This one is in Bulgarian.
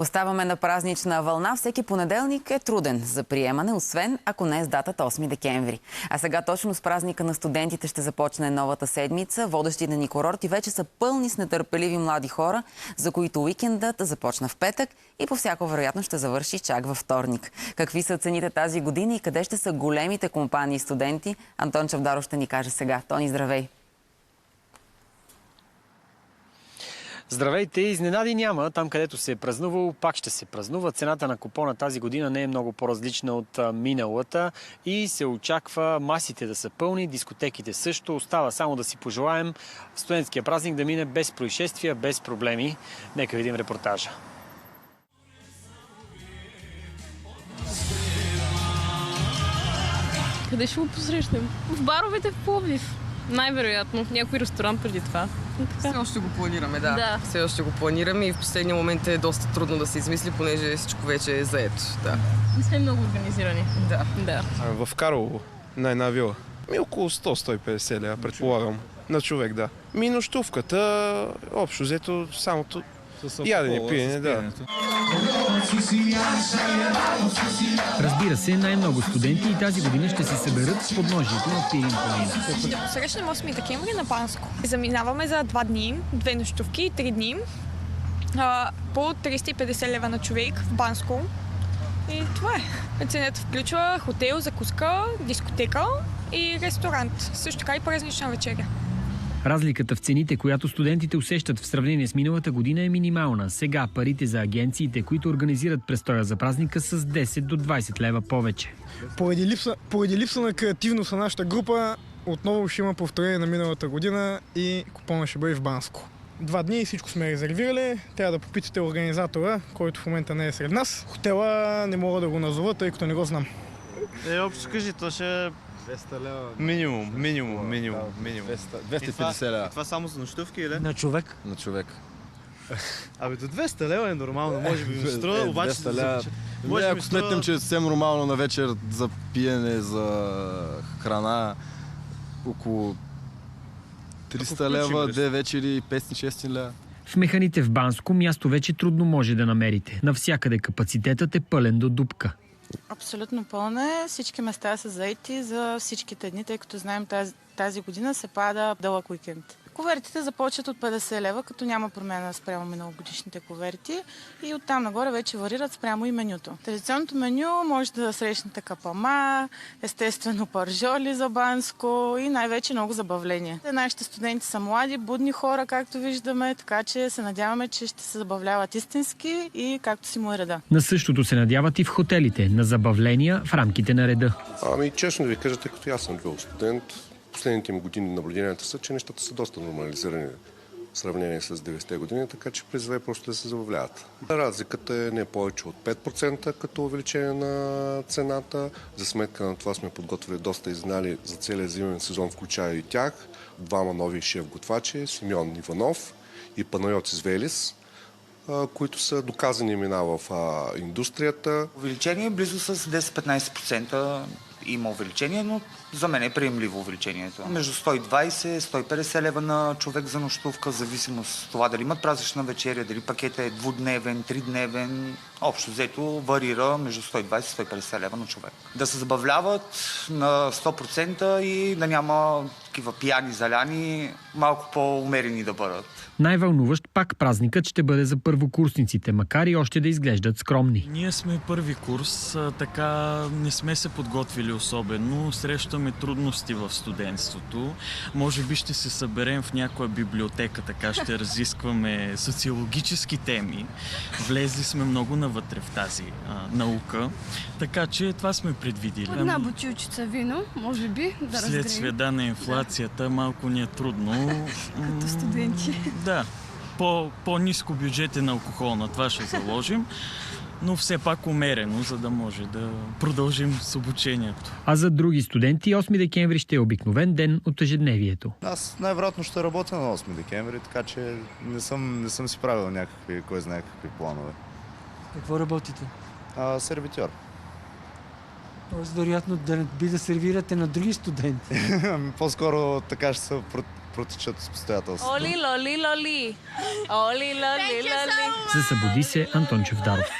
Оставаме на празнична вълна. Всеки понеделник е труден за приемане, освен ако не е с датата 8 декември. А сега точно с празника на студентите ще започне новата седмица. Водещите ни курорти вече са пълни с нетърпеливи млади хора, за които уикендът започна в петък и по всяко вероятно ще завърши чак във вторник. Какви са цените тази година и къде ще са големите компании студенти? Антон Чавдаров ще ни каже сега. Тони, здравей! Здравейте! Изненади няма. Там, където се е празнувало, пак ще се празнува. Цената на купона тази година не е много по-различна от миналата и се очаква масите да са пълни, дискотеките също. Остава само да си пожелаем студентския празник да мине без происшествия, без проблеми. Нека видим репортажа. Къде ще го посрещнем? В баровете в Пловдив. Най-вероятно. Някой ресторант преди това. Все още го планираме, да. Все още го планираме и в последния момент е доста трудно да се измисли, понеже всичко вече е заето. Да. Не сме много организирани. Да. В Карлово, на една вила. Около 100-150 лева, предполагам. На човек, да. Нощувката, общо взето, самото ядене, пиене, да. Разбира се, най-много студенти и тази година ще се съберат в подножието на Пирин планина. Ще посрещнем 8 декември на Банско. Заминаваме за 2 дни, 2 нощувки и 3 дни. По 350 лева на човек в Банско. И това е. Цената включва хотел, закуска, дискотека и ресторант. Също така и празнична вечеря. Разликата в цените, която студентите усещат в сравнение с миналата година, е минимална. Сега парите за агенциите, които организират престоя за празника, са с 10 до 20 лева повече. Поради липса на креативност на нашата група, отново ще има повторение на миналата година и купона ще бъде в Банско. 2 дни и всичко сме резервирали. Трябва да попитате организатора, който в момента не е сред нас. Хотела не мога да го назова, тъй като не го знам. Общо кажи, то ще 200 лева. минимум. 250 лева. Това само за нощувки или? На човек? На човек. Абе, до 200 лева е нормално, може би ми струва, обаче... 200 лева. Ако сметнем, че е съвсем нормално на вечер за пиене, за храна, около 300 лева, 2 вечери, 500-600 лева. В Механите в Банско място вече трудно може да намерите. Навсякъде капацитетът е пълен до дупка. Абсолютно пълна е. Всички места са заети за всичките дни, тъй като знаем тази година се пада дълъг уикенд. Кувертите започват от 50 лева, като няма промяна спрямо миналогодишните куверти и оттам нагоре вече варират спрямо и менюто. Традиционното меню може да срещнете капама, естествено паржоли за Банско и най-вече много забавления. Нашите студенти са млади, будни хора, както виждаме, така че се надяваме, че ще се забавляват истински и както си му е реда. На същото се надяват и в хотелите, на забавления в рамките на реда. Честно да ви кажа, тъй като аз съм бил студент, последните ми години наблюденията са, че нещата са доста нормализирани в сравнение с 90-те години, така че призове просто да се забавляват. Разликата е не повече от 5% като увеличение на цената. За сметка на това сме подготвили доста изнали за целия зимен сезон, включая и тях. 2 нови шеф-готвачи, Симеон Иванов и Панайотис Велис, които са доказани имена в индустрията. Увеличение близо с 10-15%. Има увеличение, но за мен е приемливо увеличението. Между 120-150 лева на човек за нощувка, в зависимост от това дали имат празнична вечеря, дали пакетът е 2-дневен, 3-дневен. Общо взето варира между 120-150 лева на човек. Да се забавляват на 100% и да няма такива пияни, заляни, малко по-умерени да бъдат. Най-вълнуващ пак празникът ще бъде за първокурсниците, макар и още да изглеждат скромни. Ние сме първи курс, така не сме се подготвили особено. Срещаме трудности в студентството. Може би ще се съберем в някоя библиотека, така ще разискваме социологически теми. Влезли сме много навътре в тази наука, така че това сме предвидили. Една бутилчица вино, може би, да разгреем. След на инфлацията малко ни е трудно. Като студенти. Да, по-ниско бюджетен алкохол на това ще заложим, но все пак умерено, за да може да продължим с обучението. А за други студенти 8 декември ще е обикновен ден от ежедневието. Аз най-вероятно ще работя на 8 декември, така че не съм си правил някакви, кой знае какви планове. Какво работите? Сервитьор. Тоест, вероятно, да сервирате на други студенти. По-скоро така ще се протичат с обстоятелството. Оли, лоли, лоли. Оли, лоли, лоли. Засъбуди се Антон Чавдаров.